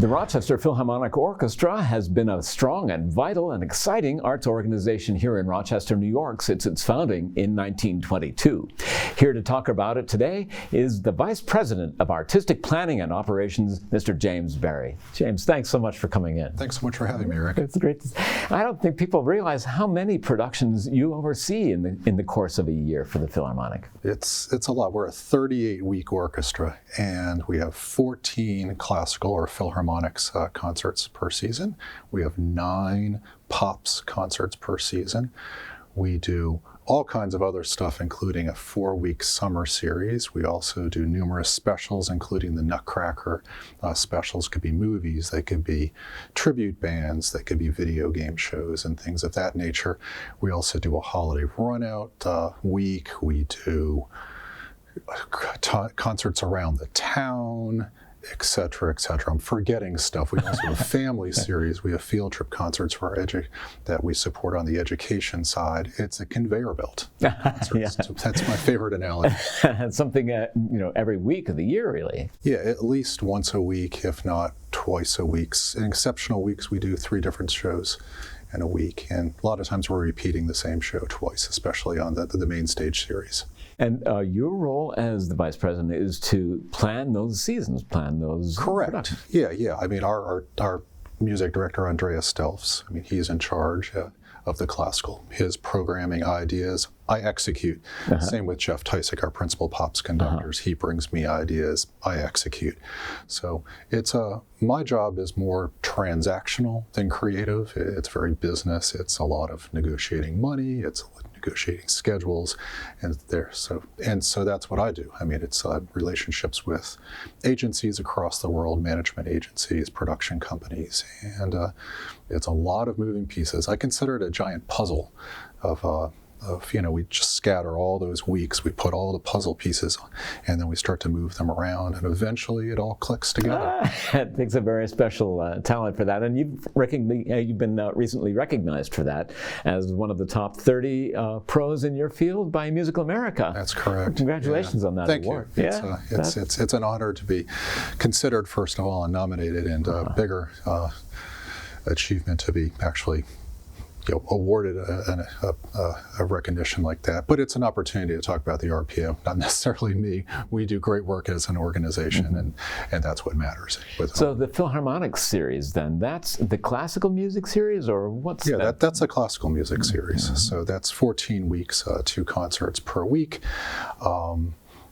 The Rochester Philharmonic Orchestra has been a strong and vital and exciting arts organization here in Rochester, New York since its founding in 1922. Here to talk about it today is the Vice President of Artistic Planning and Operations, Mr. James Berry. James, thanks so much for coming in. Thanks so much for having me, Eric. It's great. I don't think people realize how many productions you oversee in the course of a year for the Philharmonic. It's a lot. We're a 38-week orchestra, and we have 14 classical or Philharmonic concerts per season. We have 9 pops concerts per season. We do all kinds of other stuff, including a 4-week summer series. We also do numerous specials, including the Nutcracker specials. Could be movies, they could be tribute bands, they could be video game shows and things of that nature. We also do a holiday run-out week. We do concerts around the town, et cetera, et cetera. I'm forgetting stuff. We also have a family series. We have field trip concerts for that we support on the education side. It's a conveyor belt. Yeah. So that's my favorite analogy. Something, every week of the year, really. Yeah, at least once a week, if not twice a week. In exceptional weeks, we do 3 different shows in a week. And a lot of times we're repeating the same show twice, especially on the main stage series. And your role as the Vice President is to plan those seasons, plan those Correct. productions. Yeah. I mean, our music director, Andreas Stelfs, he's in charge of the classical. His programming ideas, I execute. Same with Jeff Tysick, our principal pops conductors. He brings me ideas, I execute. So it's my job is more transactional than creative. It's very business. It's a lot of negotiating money. It's negotiating schedules, and so that's what I do. It's relationships with agencies across the world, management agencies, production companies, and it's a lot of moving pieces. I consider it a giant puzzle of we just scatter all those weeks, we put all the puzzle pieces on, and then we start to move them around, and eventually it all clicks together. It takes a very special talent for that, and you've been recently recognized for that as one of the top 30 pros in your field by Musical America. That's correct. Congratulations on that award. Thank you. It's an honor to be considered, first of all, and nominated, and bigger achievement to be actually awarded a recognition like that. But it's an opportunity to talk about the RPO, not necessarily me. We do great work as an organization, and that's what matters. So the Philharmonic Series, then, that's the classical music series, or what's that? Yeah, that's a classical music series. So that's 14 weeks, 2 concerts per week.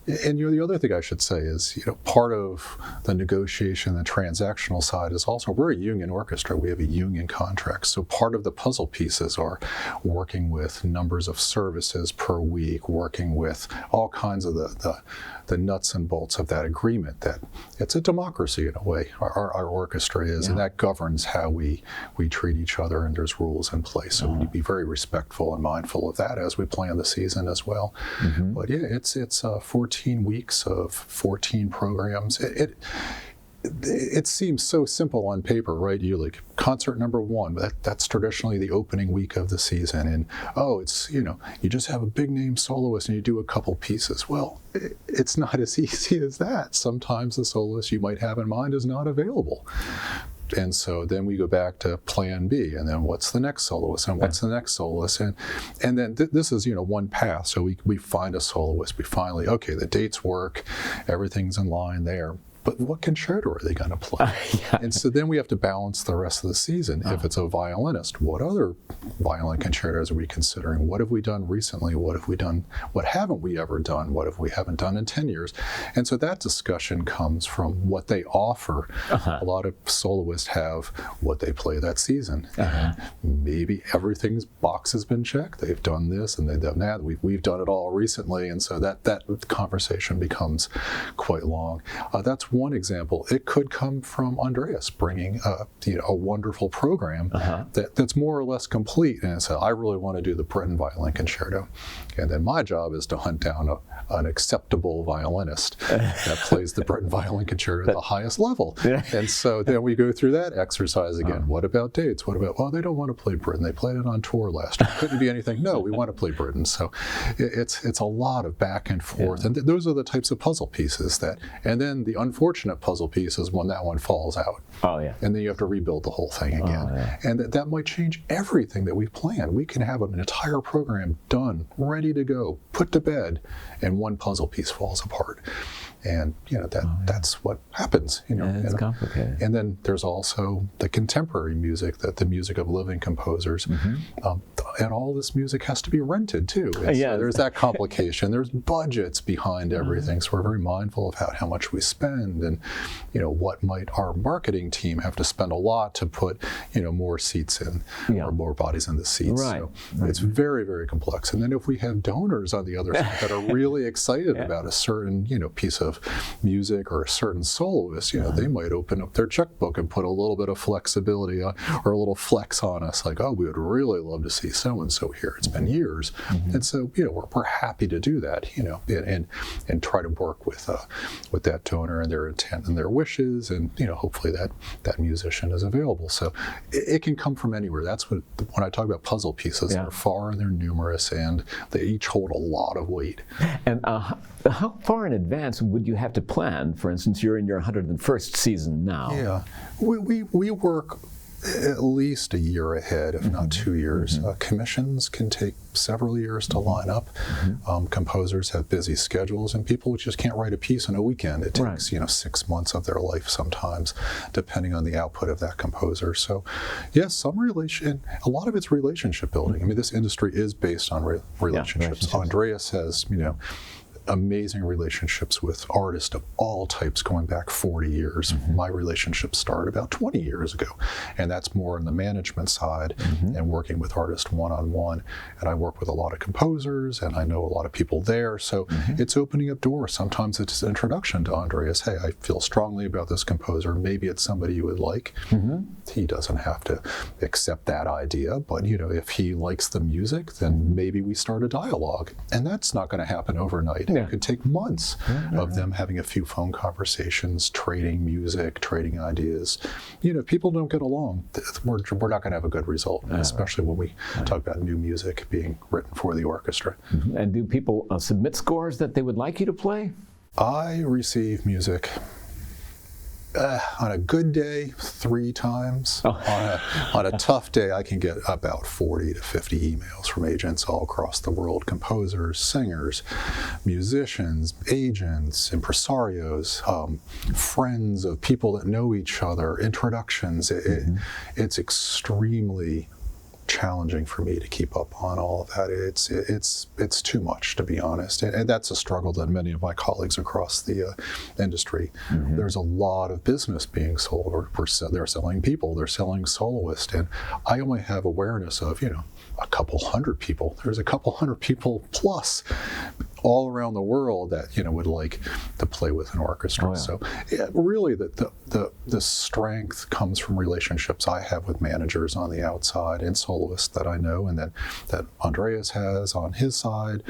And the other thing I should say is, part of the negotiation, the transactional side is also, we're a union orchestra. We have a union contract. So part of the puzzle pieces are working with numbers of services per week, working with all kinds of the nuts and bolts of that agreement. That it's a democracy in a way, our orchestra is, and that governs how we treat each other, and there's rules in place. So we need to be very respectful and mindful of that as we plan the season as well. But yeah, it's 14 weeks of 14 programs. It seems so simple on paper, right? You like concert number 1, that's traditionally the opening week of the season, and it's you just have a big name soloist and you do a couple pieces. Well, it's not as easy as that. Sometimes the soloist you might have in mind is not available. And so then we go back to plan B, and then what's the next soloist, and what's the next soloist, and then this is one path. So we find a soloist, we finally, the dates work, everything's in line there. But what concerto are they going to play? And so then we have to balance the rest of the season. If it's a violinist, what other violin concertos are we considering? What have we done recently? What have we done? What haven't we ever done? What have we haven't done in 10 years? And so that discussion comes from what they offer. A lot of soloists have what they play that season. And maybe everything's box has been checked. They've done this and they've done that. We've done it all recently. And so that conversation becomes quite long. That's one example. It could come from Andreas bringing a wonderful program that's more or less complete, and so I really want to do the Britten Violin Concerto, and then my job is to hunt down an acceptable violinist that plays the Britten Violin Concerto at the highest level. And so then we go through that exercise again. What about dates? What about, they don't want to play Britten. They played it on tour last year. Couldn't be anything. No, we want to play Britten. So it's a lot of back and forth. And those are the types of puzzle pieces and then the unfortunate unfortunate puzzle piece is when that one falls out. Oh, yeah. And then you have to rebuild the whole thing again. Oh, yeah. And that might change everything that we've planned. We can have an entire program done, ready to go, put to bed, and one puzzle piece falls apart. And that's what happens. It's complicated. And then there's also the contemporary music, the music of living composers, and all this music has to be rented too. So there's that complication. There's budgets behind everything, so we're very mindful about how much we spend, and what might our marketing team have to spend a lot to put more seats in, or more bodies in the seats. Right. So it's very, very complex. And then if we have donors on the other side that are really excited about a certain piece of music or a certain soloist, they might open up their checkbook and put a little bit of flexibility or a little flex on us, like, oh, we would really love to see so-and-so here. It's been years. And so, we're happy to do that, and try to work with that donor and their intent and their wishes, and, hopefully that musician is available. So it can come from anywhere. That's when I talk about puzzle pieces, they're far and they're numerous, and they each hold a lot of weight. And how far in advance would you have to plan? For instance, you're in your 101st season now. Yeah, we work at least a year ahead, if not 2 years. Commissions can take several years to line up. Composers have busy schedules, and people just can't write a piece in a weekend. It takes 6 months of their life sometimes, depending on the output of that composer. So, yes, a lot of it's relationship building. I mean, this industry is based on relationships. Andreas has, amazing relationships with artists of all types going back 40 years. My relationship started about 20 years ago, and that's more on the management side and working with artists one-on-one. And I work with a lot of composers, and I know a lot of people there, so it's opening up doors. Sometimes it's an introduction to Andreas. Hey, I feel strongly about this composer. Maybe it's somebody you would like. He doesn't have to accept that idea, but if he likes the music, then maybe we start a dialogue. And that's not going to happen overnight. It could take months of them having a few phone conversations, trading music, trading ideas. If people don't get along, we're not going to have a good result, especially when we talk about new music being written for the orchestra. And do people submit scores that they would like you to play? I receive music on a good day 3 times. On a tough day, I can get about 40 to 50 emails from agents all across the world, composers, singers, musicians, agents, impresarios, friends of people that know each other, introductions. It's extremely challenging for me to keep up on all of that. It's too much, to be honest, and that's a struggle that many of my colleagues across the industry. There's a lot of business being sold, or they're selling people, they're selling soloists, and I only have awareness of a couple hundred people. There's a couple hundred people plus all around the world that would like to play with an orchestra. So really the strength comes from relationships I have with managers on the outside and soloists that I know, and that Andreas has on his side.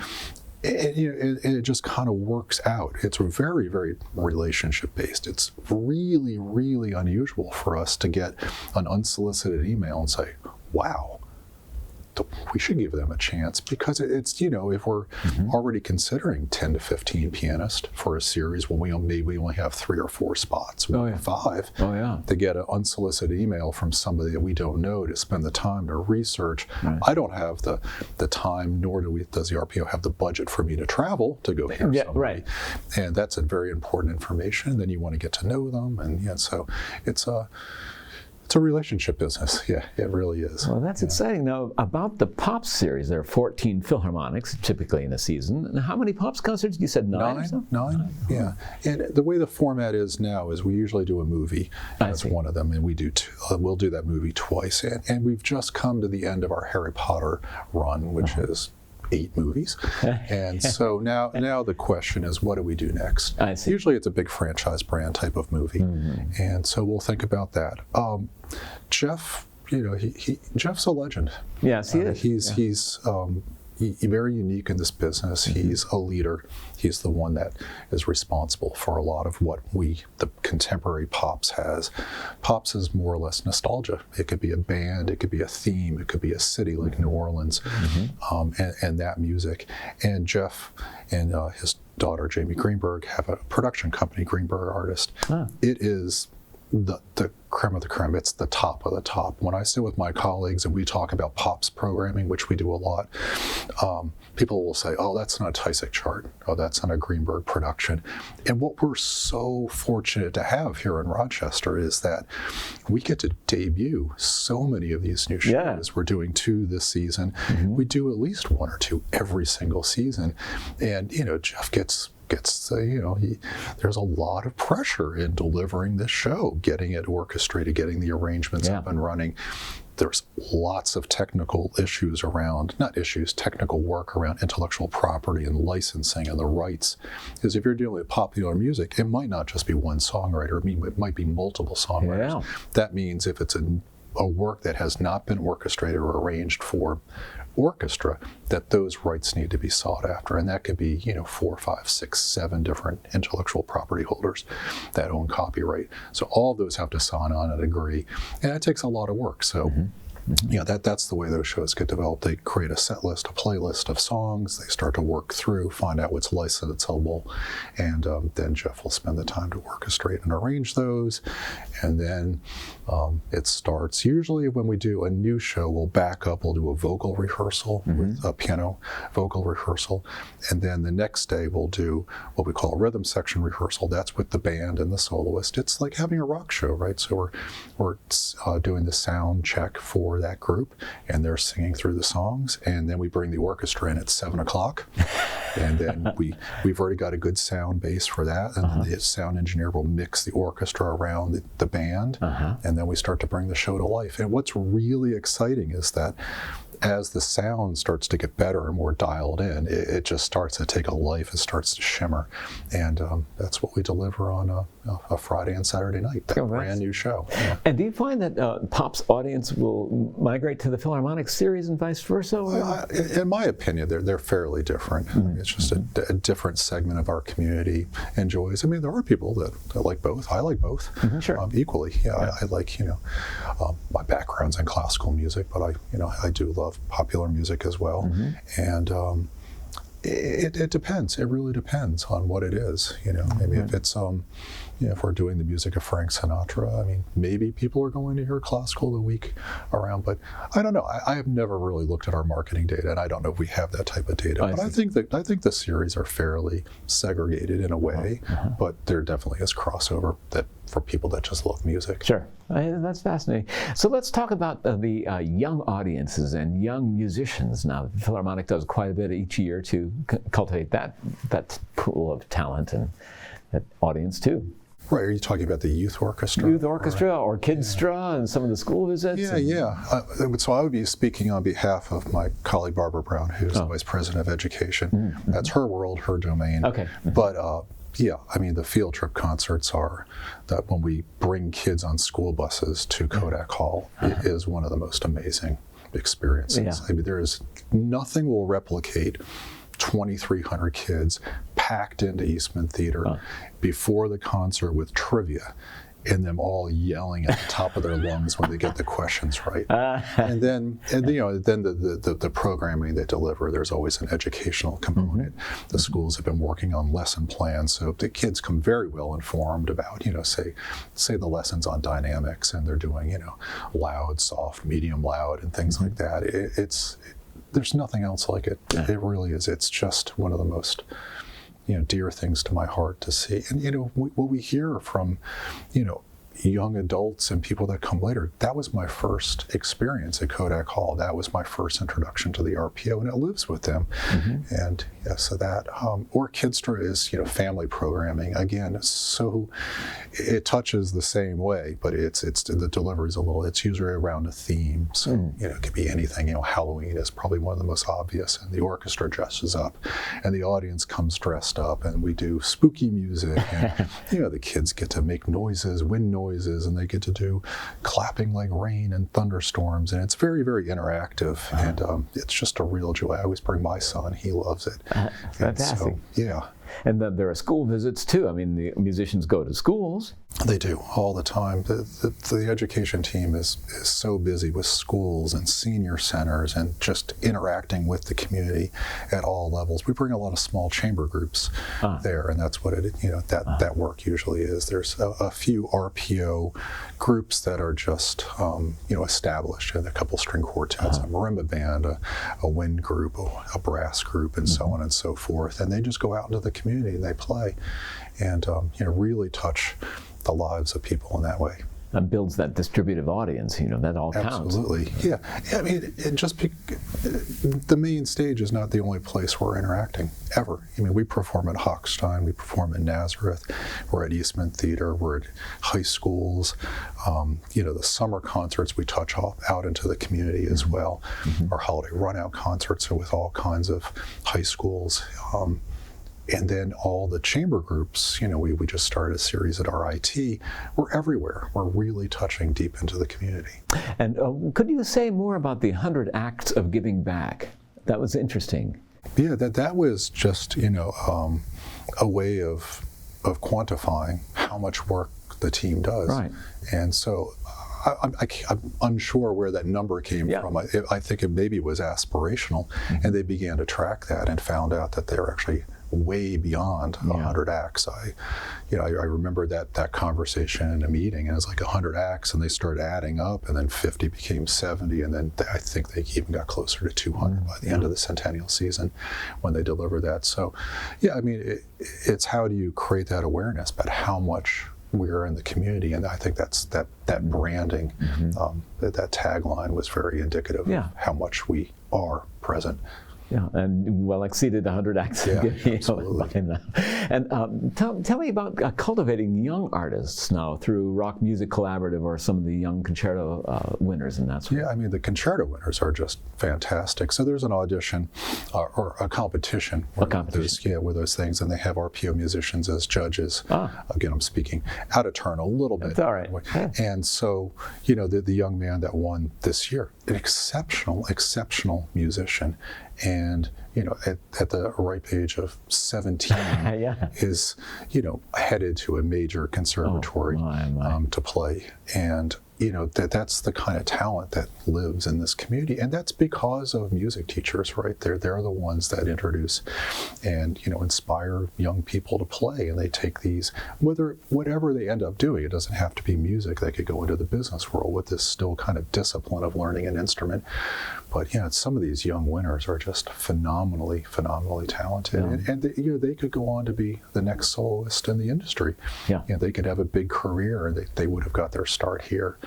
It just kind of works out. It's very, very relationship based. It's really, really unusual for us to get an unsolicited email and say, wow, we should give them a chance, because it's, if we're already considering 10 to 15 pianists for a series, when we only have 3 or 4 spots, we have 5, to get an unsolicited email from somebody that we don't know, to spend the time to research. I don't have the time, nor does the RPO have the budget for me to travel to go hear somebody. And that's a very important information. Then you want to get to know them, and so it's a relationship business. Yeah, it really is. Well, that's exciting. Now, about the Pops series, there are 14 Philharmonics typically in a season. And how many Pops concerts? You said 9 or so? 9, yeah. And the way the format is now is we usually do a movie. That's one of them, and we'll do that movie twice. And we've just come to the end of our Harry Potter run, which is 8 movies. And so now the question is, what do we do next? I see. Usually it's a big franchise brand type of movie. And so we'll think about that. Jeff, Jeff's a legend. Yes, he is. He's very unique in this business. He's a leader. He's the one that is responsible for a lot of what the contemporary Pops has. Pops is more or less nostalgia. It could be a band, it could be a theme, it could be a city like New Orleans, and that music. And Jeff and his daughter, Jamie Greenberg, have a production company, Greenberg Artist. It is the creme of the creme. It's the top of the top. When I sit with my colleagues and we talk about pops programming, which we do a lot, people will say, oh, that's not a Tysick chart. Oh, that's not a Greenberg production. And what we're so fortunate to have here in Rochester is that we get to debut so many of these new shows. Yeah. We're doing 2 this season. We do at least 1 or 2 every single season. And, Jeff gets there's a lot of pressure in delivering this show, getting it orchestrated, getting the arrangements up and running. There's lots of technical issues around, technical work around intellectual property and licensing and the rights. Because if you're dealing with popular music, it might not just be one songwriter. It might be multiple songwriters. Yeah. That means if it's a work that has not been orchestrated or arranged for orchestra, that those rights need to be sought after, and that could be 4, 5, 6, 7 different intellectual property holders that own copyright. So all of those have to sign on and agree, and that takes a lot of work. So that's the way those shows get developed. They create a set list, a playlist of songs. They start to work through, find out what's licensable, and then Jeff will spend the time to orchestrate and arrange those. And then it starts. Usually when we do a new show, we'll back up, we'll do a vocal rehearsal, with a piano vocal rehearsal. And then the next day we'll do what we call a rhythm section rehearsal. That's with the band and the soloist. It's like having a rock show, right? So we're doing the sound check for that group, and they're singing through the songs, and then we bring the orchestra in at 7:00, and then we've already got a good sound base for that, and then the sound engineer will mix the orchestra around the band, and then we start to bring the show to life. And what's really exciting is that as the sound starts to get better and more dialed in, it just starts to take a life. It starts to shimmer, and that's what we deliver on a Friday and Saturday night. That brand new show. Yeah. And do you find that pop's audience will migrate to the Philharmonic Series and vice versa? In my opinion, they're fairly different. It's just a different segment of our community enjoys. I mean, there are people that like both. I like both equally. I like my background's in classical music, but I do love popular music as well, and it depends. It really depends on what it is. Maybe if it's if we're doing the music of Frank Sinatra, I mean, maybe people are going to hear classical the week around, but I don't know. I have never really looked at our marketing data, and I don't know if we have that type of data. But I think the series are fairly segregated in a way, but there definitely is crossover that for people that just love music. Sure, that's fascinating. So let's talk about the young audiences and young musicians. Now, the Philharmonic does quite a bit each year to cultivate that pool of talent and that audience too. Right, are you talking about the youth orchestra? Youth orchestra or Kidstra and some of the school visits? So I would be speaking on behalf of my colleague Barbara Brown, who's the Vice President of Education. That's her world, her domain. Okay. But I mean, the field trip concerts are that when we bring kids on school buses to Kodak Hall, it is one of the most amazing experiences. I mean, there is nothing will replicate 2,300 kids packed into Eastman Theater before the concert with trivia, and them all yelling at the top of their lungs when they get the questions right. And then the programming they deliver, there's always an educational component. The schools have been working on lesson plans, so the kids come very well informed about, say the lessons on dynamics, and they're doing, loud, soft, medium loud, and things like that. There's nothing else like it. It really is. It's just one of the most, dear things to my heart to see. And, what we hear from, young adults and people that come later, that was my first experience at Kodak Hall. That was my first introduction to the RPO, and it lives with them. And so that, or Kidstra is, family programming. Again, so it touches the same way, but it's the delivery's it's usually around a theme. So, it could be anything. Halloween is probably one of the most obvious, and the orchestra dresses up, and the audience comes dressed up, and we do spooky music, and, the kids get to make noises, wind noises, and they get to do clapping like rain and thunderstorms, and it's very, very interactive, and it's just a real joy. I always bring my son; he loves it. Fantastic. So, And then there are school visits too. I mean, the musicians go to schools. They do, all the time. The education team is so busy with schools and senior centers and just interacting with the community at all levels. We bring a lot of small chamber groups there, and that's what that work usually is. There's a few RPO groups that are just established, a couple string quartets, a marimba band, a wind group, a brass group, and so on and so forth. And they just go out into the community and they play, and really touch the lives of people in that way. That builds that distributive audience, that all counts. Absolutely, yeah. I mean, the main stage is not the only place we're interacting, ever. I mean, we perform at Hochstein, we perform in Nazareth, we're at Eastman Theater, we're at high schools. The summer concerts we touch out into the community as well. Our holiday run-out concerts are with all kinds of high schools. And then all the chamber groups, we just started a series at RIT. We're everywhere. We're really touching deep into the community. And could you say more about the 100 Acts of Giving Back? That was interesting. Yeah, that was just, a way of quantifying how much work the team does. Right. And so I'm unsure where that number came from. I think it maybe was aspirational, and they began to track that and found out that they're actually way beyond 100 acts. I remember that conversation in a meeting, and it was like 100 acts, and they started adding up, and then 50 became 70, and then I think they even got closer to 200 by the end of the centennial season when they delivered that. So, I mean, it's how do you create that awareness about how much we're in the community, and I think that's that branding, that tagline was very indicative of how much we are present. Yeah, and well exceeded 100 acts. Absolutely. And tell me about cultivating young artists now through Rock Music Collaborative or some of the young concerto winners and that sort of. I mean, the concerto winners are just fantastic. So there's an audition or a competition. With those things, and they have RPO musicians as judges. Again, I'm speaking out of turn a little bit. That's all right. And so, the young man that won this year, an exceptional musician, and at the ripe age of 17 is headed to a major conservatory to play, and that's the kind of talent that lives in this community, and that's because of music teachers, right? They're the ones that introduce and inspire young people to play, and they take these, whatever they end up doing. It doesn't have to be music. They could go into the business world with this still kind of discipline of learning an instrument. But some of these young winners are just phenomenally talented, and they could go on to be the next soloist in the industry. They could have a big career, and they would have got their start here,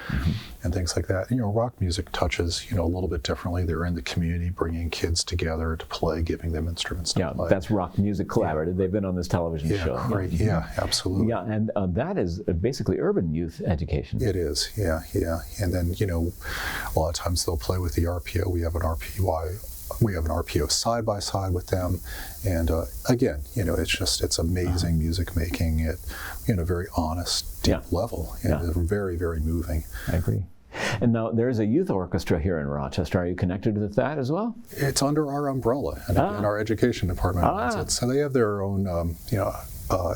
and things like that. Rock music touches a little bit differently. They're in the community, bringing kids together to play, giving them instruments to play. That's Rock Music Collaborative. They've been on this television show. Right. Absolutely. And that is basically urban youth education. It is. And then a lot of times they'll play with the RPO. We have an RPO side by side with them, and again, it's amazing music making at a very honest, deep level, and very, very moving. I agree. And now there's a youth orchestra here in Rochester. Are you connected with that as well? It's under our umbrella, and again, our education department runs it. So they have their own,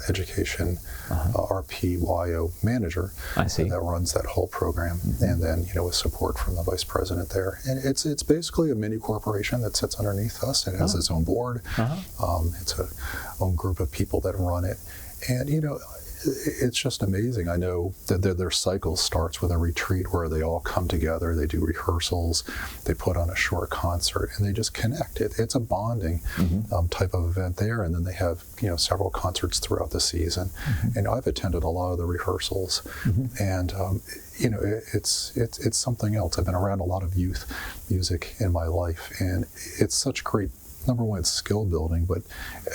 education RPYO manager that runs that whole program, and then with support from the vice president there. And it's basically a mini corporation that sits underneath us. It has its own board. It's a own group of people that run it, and it's just amazing. I know that their cycle starts with a retreat where they all come together, they do rehearsals, they put on a short concert, and they just connect. It's a bonding type of event there, and then they have several concerts throughout the season. And I've attended a lot of the rehearsals, and it's something else. I've been around a lot of youth music in my life, and it's such great. Number one, it's skill building, but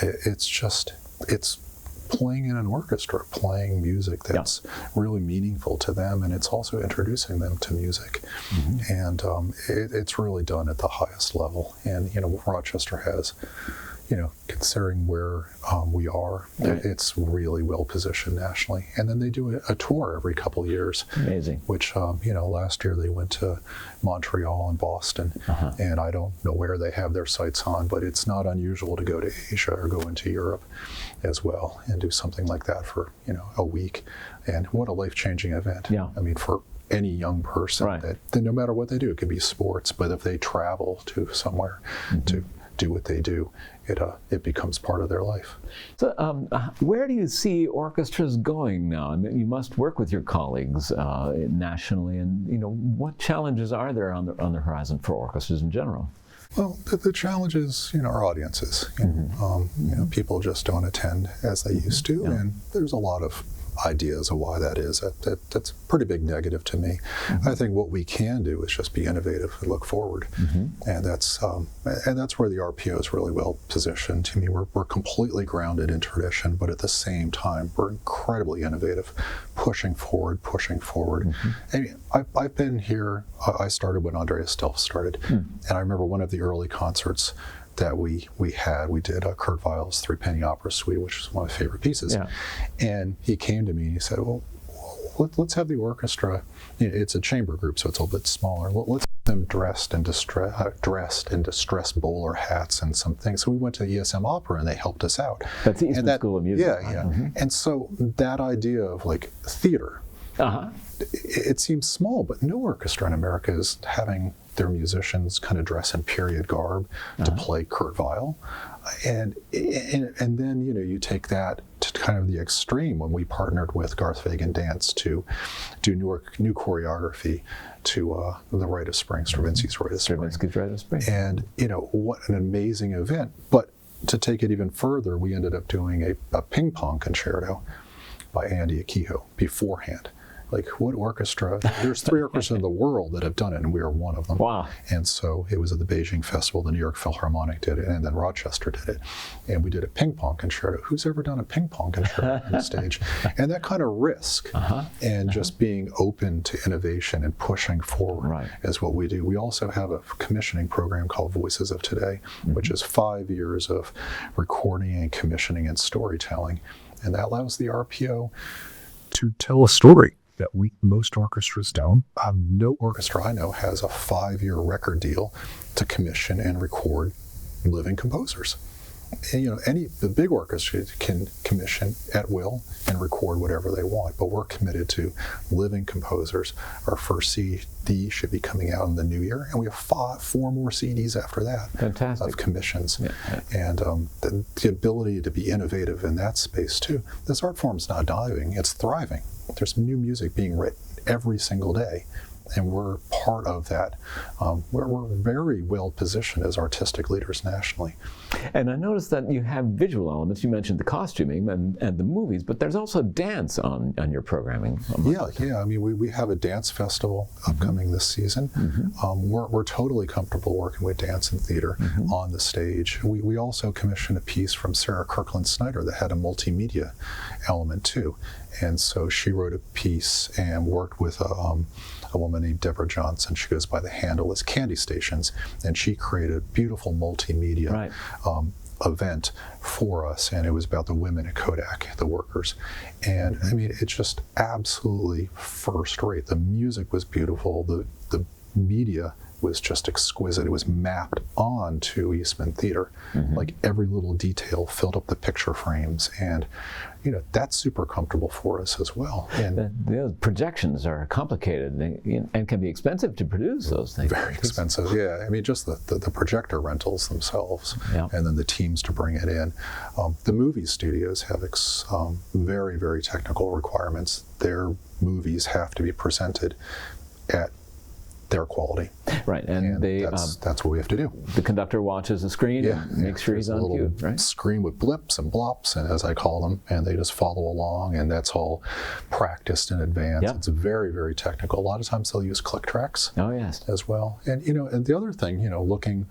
it's playing in an orchestra, playing music that's really meaningful to them, and it's also introducing them to music. And it's really done at the highest level. And Rochester has considering where we are, right. it's really well positioned nationally. And then they do a tour every couple of years. Amazing. Which, last year they went to Montreal and Boston, and I don't know where they have their sights on, but it's not unusual to go to Asia or go into Europe as well and do something like that for, a week. And what a life-changing event. Yeah. I mean, for any young person, right. that no matter what they do, it could be sports, but if they travel to somewhere to do what they do, it becomes part of their life. So where do you see orchestras going now? I mean, you must work with your colleagues nationally, and what challenges are there on the horizon for orchestras in general? Well, the challenge is, our audiences. People just don't attend as they used to, and there's a lot of ideas of why that is. That's a pretty big negative to me. I think what we can do is just be innovative and look forward, and that's where the RPO is really well positioned. To me, we're completely grounded in tradition, but at the same time, we're incredibly innovative, pushing forward. And I've been here. I started when Andreas Delf started, and I remember one of the early concerts that we did Kurt Weill's Three-Penny Opera Suite, which is one of my favorite pieces. Yeah. And he came to me and he said, well, let's have the orchestra, it's a chamber group, so it's a little bit smaller. Let's have them dressed in distressed bowler hats and some things. So we went to the ESM Opera and they helped us out. That's the Eastman School of Music. Yeah. And so that idea of like theater, it seems small, but no orchestra in America is having their musicians kind of dress in period garb to play Kurt Weill. And then, you take that to kind of the extreme when we partnered with Garth Vagan Dance to do new choreography to The Rite of Spring, Stravinsky's Rite of Spring. Stravinsky's Rite of Spring. And, what an amazing event. But to take it even further, we ended up doing a ping pong concerto by Andy Akiho beforehand. Like, what orchestra? There's 3 orchestras in the world that have done it, and we are one of them. Wow. And so it was at the Beijing Festival, the New York Philharmonic did it, and then Rochester did it. And we did a ping pong concerto. Who's ever done a ping pong concerto on the stage? And that kind of risk and just being open to innovation and pushing forward is what we do. We also have a commissioning program called Voices of Today, which is 5 years of recording and commissioning and storytelling. And that allows the RPO to tell a story that most orchestras don't. No orchestra I know has a 5-year record deal to commission and record living composers. And, the big orchestra can commission at will and record whatever they want, but we're committed to living composers. Our first CD should be coming out in the new year, and we have 4 more CDs after that. Fantastic. Of commissions. And the ability to be innovative in that space too. This art form's not dying, it's thriving. There's new music being written every single day, and we're part of that. We're very well positioned as artistic leaders nationally. And I noticed that you have visual elements. You mentioned the costuming and the movies, but there's also dance on your programming. Yeah. I mean, we have a dance festival upcoming this season. We're totally comfortable working with dance and theater on the stage. We also commissioned a piece from Sarah Kirkland Snyder that had a multimedia element too. And so she wrote a piece and worked with a woman named Deborah Johnson. She goes by the handle as Candy Stations, and she created a beautiful multimedia event for us, and it was about the women at Kodak, the workers. And I mean, it's just absolutely first rate. The music was beautiful. The media was just exquisite. It was mapped onto Eastman Theater. Like every little detail filled up the picture frames, and that's super comfortable for us as well. And the projections are complicated and can be expensive to produce those things. Very expensive, yeah. I mean, just the projector rentals themselves, and then the teams to bring it in. The movie studios have very, very technical requirements. Their movies have to be presented at their quality. Right, and that's what we have to do. The conductor watches the screen and makes sure he's on cue, right? Screen with blips and blops, and as I call them, and they just follow along, and that's all practiced in advance. It's very, very technical. A lot of times they'll use click tracks as well. And and the other thing, looking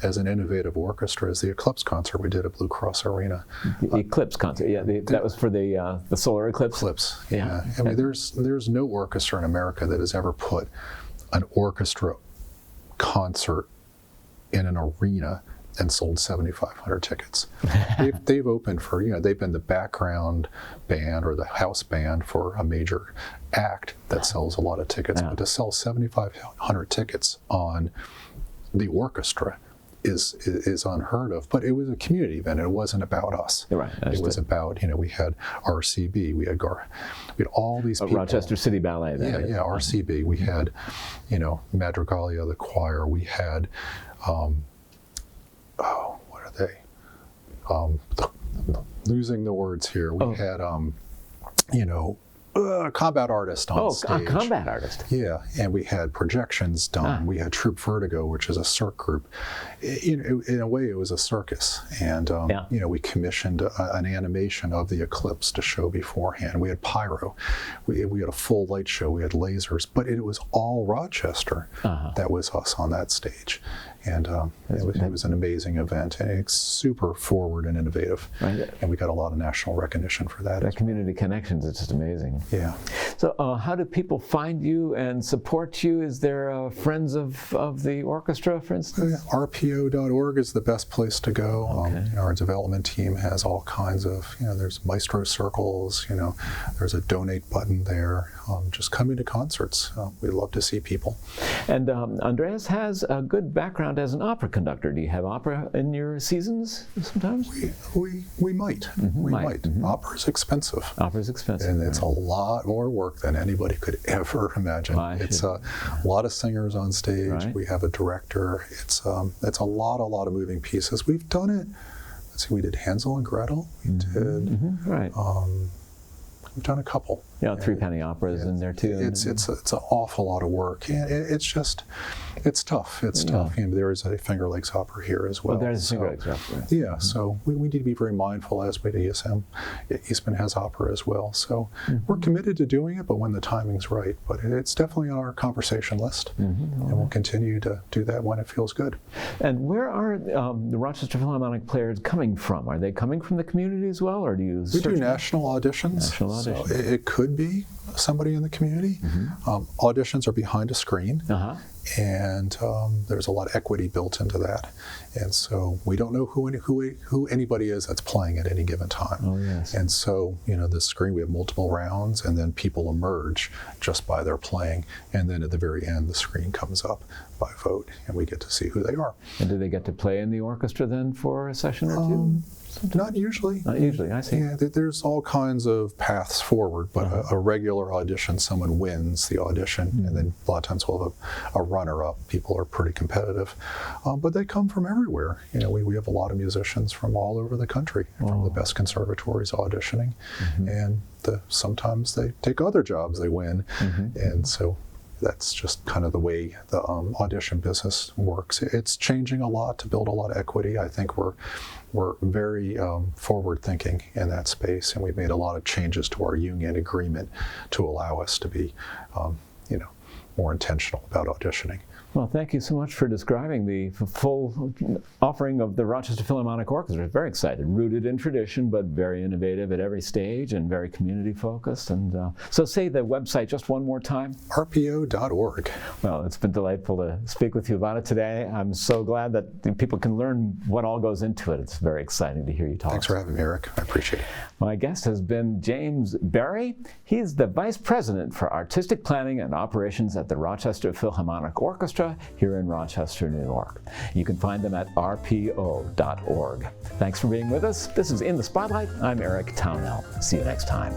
as an innovative orchestra is the Eclipse concert we did at Blue Cross Arena. The Eclipse concert, that was for the solar eclipse? Eclipse, yeah. I mean, there's no orchestra in America that has ever put an orchestra concert in an arena and sold 7,500 tickets. They've opened for, they've been the background band or the house band for a major act that sells a lot of tickets. But to sell 7,500 tickets on the orchestra is unheard of. But it was a community event. It wasn't about us. Right. It was about, we had RCB, we had all these people. Rochester City Ballet. Yeah, RCB. We had, Madrigalia, the choir. We had, what are they? Losing the words here. We had, combat artist on stage. Oh, a combat artist. Yeah, and we had projections done. We had Troupe Vertigo, which is a cirque group. In a way, it was a circus. And, we commissioned an animation of the eclipse to show beforehand. We had pyro. We had a full light show. We had lasers. But it was all Rochester. That was us on that stage. And it was an amazing event, and it's super forward and innovative. Right. And we got a lot of national recognition for that. That community connections, it's just amazing. Yeah. So how do people find you and support you? Is there friends of the orchestra, for instance? RPO.org is the best place to go. Okay. Our development team has all kinds of, there's maestro circles, there's a donate button there. Just coming to concerts. We love to see people. And Andreas has a good background as an opera conductor. Do you have opera in your seasons sometimes? We might. We might. Opera's expensive. Opera's expensive. And it's a lot more work than anybody could ever imagine. It's a lot of singers on stage. Right. We have a director. It's a lot of moving pieces. We've done it. Let's see, we did Hansel and Gretel. We did. Right. We've done a couple. Three-penny operas in there too. It's an awful lot of work, and it's tough. It's tough. There is a Finger Lakes opera here as well. There's a Finger Lakes opera. Yeah, so we need to be very mindful as we do ESM. Eastman has opera as well, so we're committed to doing it, but when the timing's right. But it's definitely on our conversation list, and we'll continue to do that when it feels good. And where are the Rochester Philharmonic players coming from? Are they coming from the community as well, or do you? We do national auditions. So it could be somebody in the community. Auditions are behind a screen, and there's a lot of equity built into that. And so we don't know who anybody is that's playing at any given time. Oh, yes. And so, the screen, we have multiple rounds, and then people emerge just by their playing. And then at the very end, the screen comes up by vote, and we get to see who they are. And do they get to play in the orchestra then for a session or two? Not usually. Not usually, I see. Yeah, there's all kinds of paths forward, but a regular audition, someone wins the audition, and then a lot of times we'll have a runner-up. People are pretty competitive, but they come from everywhere. We have a lot of musicians from all over the country, from the best conservatories auditioning, and sometimes they take other jobs, they win, and so that's just kind of the way the audition business works. It's changing a lot to build a lot of equity. I think we're very forward-thinking in that space, and we've made a lot of changes to our union agreement to allow us to be, more intentional about auditioning. Well, thank you so much for describing the full offering of the Rochester Philharmonic Orchestra. Very excited, rooted in tradition, but very innovative at every stage and very community-focused. And so say the website just one more time. RPO.org. Well, it's been delightful to speak with you about it today. I'm so glad that people can learn what all goes into it. It's very exciting to hear you talk. Thanks for having me, Eric. I appreciate it. My guest has been James Berry. He's the Vice President for Artistic Planning and Operations at the Rochester Philharmonic Orchestra here in Rochester, New York. You can find them at rpo.org. Thanks for being with us. This is In the Spotlight. I'm Eric Townell. See you next time.